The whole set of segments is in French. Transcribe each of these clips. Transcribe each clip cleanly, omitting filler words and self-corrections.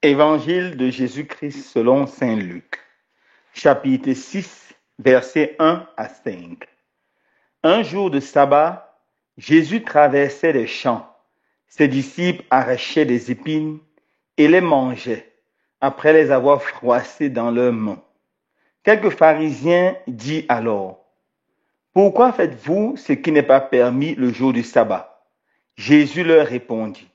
Évangile de Jésus-Christ selon saint Luc, chapitre 6, versets 1 à 5. Un jour de sabbat, Jésus traversait les champs. Ses disciples arrachaient des épines et les mangeaient, après les avoir froissées dans leurs mains. Quelques pharisiens dirent alors: Pourquoi faites-vous ce qui n'est pas permis le jour du sabbat? Jésus leur répondit: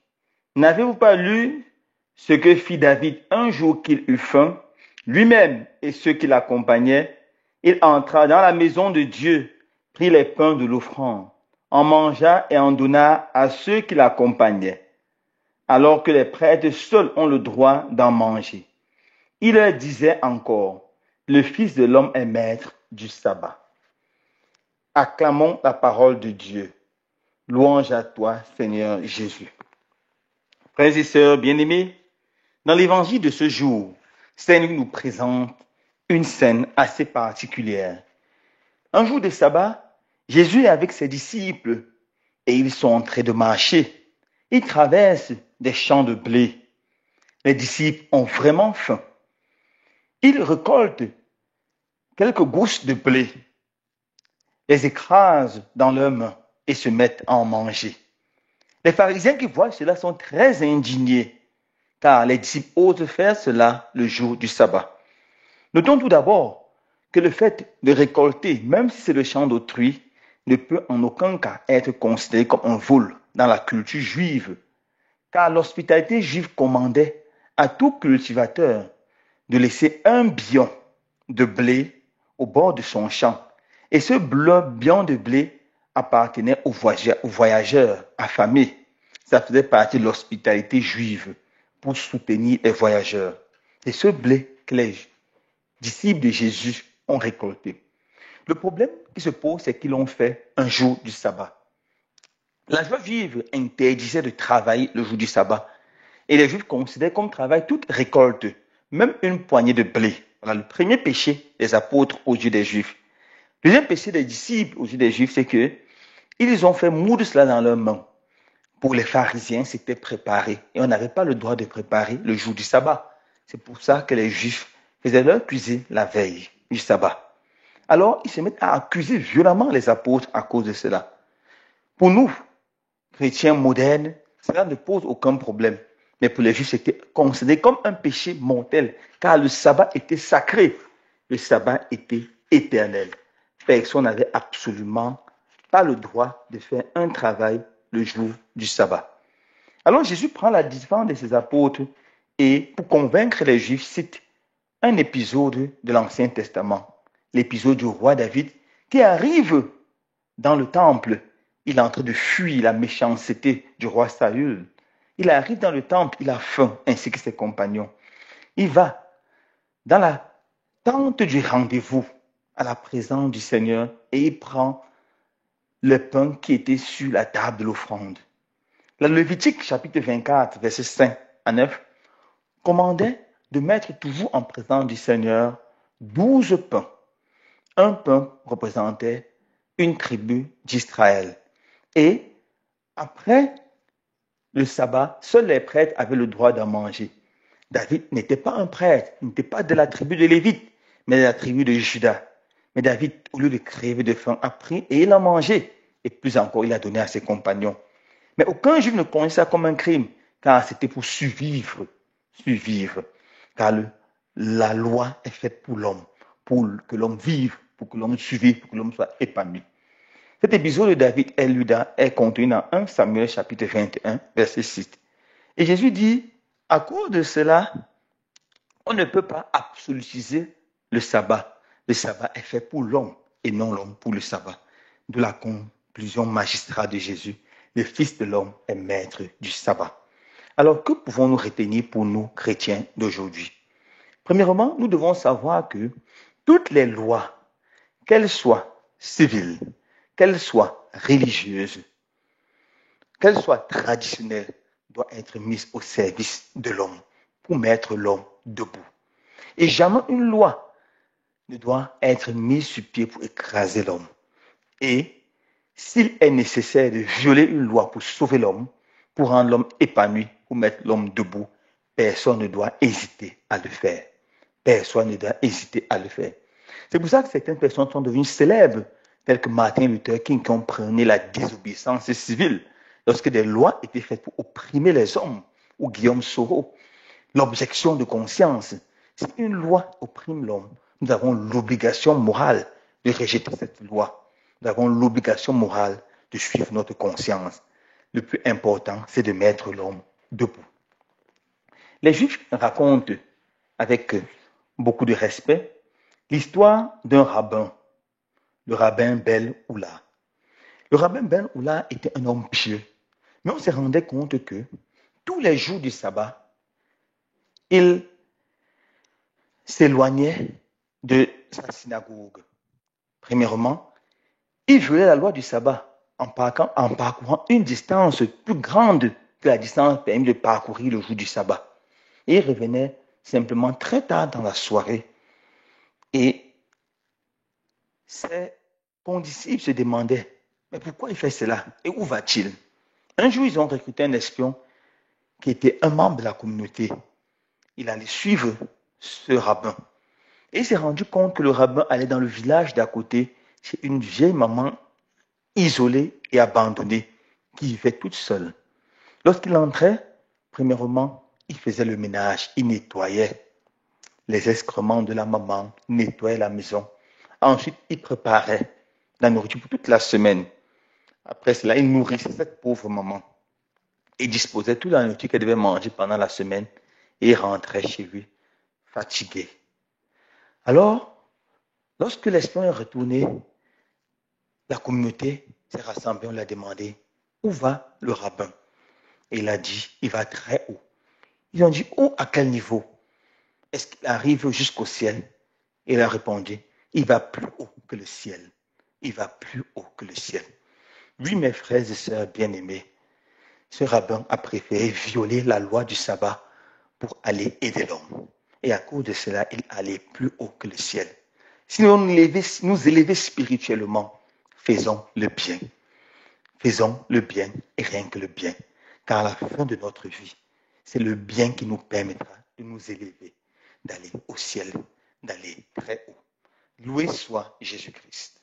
N'avez-vous pas lu ce que fit David un jour qu'il eut faim, lui-même et ceux qui l'accompagnaient? Il entra dans la maison de Dieu, prit les pains de l'offrande, en mangea et en donna à ceux qui l'accompagnaient, alors que les prêtres seuls ont le droit d'en manger. Il leur disait encore: Le Fils de l'homme est maître du sabbat. Acclamons la parole de Dieu. Louange à toi, Seigneur Jésus. Frères et sœurs bien-aimés, dans l'évangile de ce jour, Saint Luc nous présente une scène assez particulière. Un jour de sabbat, Jésus est avec ses disciples et ils sont en train de marcher. Ils traversent des champs de blé. Les disciples ont vraiment faim. Ils récoltent quelques gousses de blé, les écrasent dans leurs mains et se mettent à en manger. Les pharisiens qui voient cela sont très indignés, car les disciples osent faire cela le jour du sabbat. Notons tout d'abord que le fait de récolter, même si c'est le champ d'autrui, ne peut en aucun cas être considéré comme un vol dans la culture juive, car l'hospitalité juive commandait à tout cultivateur de laisser un bion de blé au bord de son champ. Et ce bion de blé appartenait aux voyageurs affamés. Ça faisait partie de l'hospitalité juive pour soutenir les voyageurs. Et ce blé que les disciples de Jésus ont récolté. Le problème qui se pose, c'est qu'ils l'ont fait un jour du sabbat. La loi juive interdisait de travailler le jour du sabbat. Et les juifs considéraient comme travail toute récolte, même une poignée de blé. Voilà le premier péché des apôtres aux yeux des juifs. Le deuxième péché des disciples aux yeux des juifs, c'est qu'ils ont fait moudre cela dans leurs mains. Pour les pharisiens, c'était préparé. Et on n'avait pas le droit de préparer le jour du sabbat. C'est pour ça que les juifs faisaient leur cuisine la veille du sabbat. Alors, ils se mettent à accuser violemment les apôtres à cause de cela. Pour nous, chrétiens modernes, cela ne pose aucun problème. Mais pour les juifs, c'était considéré comme un péché mortel, car le sabbat était sacré. Le sabbat était éternel. Personne n'avait absolument pas le droit de faire un travail le jour du sabbat. Alors Jésus prend la défense de ses apôtres et, pour convaincre les Juifs, cite un épisode de l'Ancien Testament, l'épisode du roi David qui arrive dans le temple. Il est en train de fuir la méchanceté du roi Saül. Il arrive dans le temple, il a faim, ainsi que ses compagnons. Il va dans la tente du rendez-vous à la présence du Seigneur et il prend le pain qui était sur la table de l'offrande. Le Lévitique, chapitre 24, versets 5 à 9, commandait de mettre toujours en présence du Seigneur 12 pains. Un pain représentait une tribu d'Israël. Et après le sabbat, seuls les prêtres avaient le droit d'en manger. David n'était pas un prêtre, il n'était pas de la tribu de Lévite, mais de la tribu de Juda. Mais David, au lieu de crever de faim, a pris et il a mangé. Et plus encore, il a donné à ses compagnons. Mais aucun juif ne connaissait ça comme un crime, car c'était pour survivre. Car la loi est faite pour l'homme, pour que l'homme vive, pour que l'homme survive, pour que l'homme soit épanoui. Cet épisode de David est contenu dans 1 Samuel chapitre 21, verset 6. Et Jésus dit, à cause de cela, on ne peut pas absolutiser le sabbat. Le sabbat est fait pour l'homme et non l'homme pour le sabbat. De la conclusion magistrale de Jésus, le Fils de l'homme est maître du sabbat. Alors, que pouvons-nous retenir pour nous, chrétiens d'aujourd'hui? Premièrement, nous devons savoir que toutes les lois, qu'elles soient civiles, qu'elles soient religieuses, qu'elles soient traditionnelles, doivent être mises au service de l'homme pour mettre l'homme debout. Et jamais une loi ne doit être mise sur pied pour écraser l'homme. Et s'il est nécessaire de violer une loi pour sauver l'homme, pour rendre l'homme épanoui, pour mettre l'homme debout, personne ne doit hésiter à le faire. Personne ne doit hésiter à le faire. C'est pour ça que certaines personnes sont devenues célèbres, telles que Martin Luther King, qui ont prôné la désobéissance civile lorsque des lois étaient faites pour opprimer les hommes, ou Guillaume Soro. L'objection de conscience. Si une loi opprime l'homme, nous avons l'obligation morale de rejeter cette loi. Nous avons l'obligation morale de suivre notre conscience. Le plus important, c'est de mettre l'homme debout. Les Juifs racontent avec beaucoup de respect l'histoire d'un rabbin, le rabbin Ben Oula. Le rabbin Ben Oula était un homme pieux, mais on se rendait compte que tous les jours du sabbat, il s'éloignait de sa synagogue. Premièrement, il violait la loi du sabbat en parcourant une distance plus grande que la distance permise de parcourir le jour du sabbat. Et il revenait simplement très tard dans la soirée. Et ses condisciples se demandaient, mais pourquoi il fait cela? Et où va-t-il? Un jour, ils ont recruté un espion qui était un membre de la communauté. Il allait suivre ce rabbin. Et il s'est rendu compte que le rabbin allait dans le village d'à côté chez une vieille maman isolée et abandonnée qui vivait toute seule. Lorsqu'il entrait, premièrement, il faisait le ménage, il nettoyait les excréments de la maman, il nettoyait la maison. Ensuite, il préparait la nourriture pour toute la semaine. Après cela, il nourrissait cette pauvre maman. Il disposait toute la nourriture qu'elle devait manger pendant la semaine et il rentrait chez lui, fatigué. Alors, lorsque l'espion est retourné, la communauté s'est rassemblée, on lui a demandé où va le rabbin. Et il a dit, il va très haut. Ils ont dit, où, à quel niveau? Est-ce qu'il arrive jusqu'au ciel? Et il a répondu, il va plus haut que le ciel. Il va plus haut que le ciel. Oui, mes frères et sœurs bien-aimés, ce rabbin a préféré violer la loi du sabbat pour aller aider l'homme. Et à cause de cela, il allait plus haut que le ciel. Si nous nous élever spirituellement, faisons le bien. Faisons le bien et rien que le bien. Car à la fin de notre vie, c'est le bien qui nous permettra de nous élever, d'aller au ciel, d'aller très haut. Loué soit Jésus-Christ.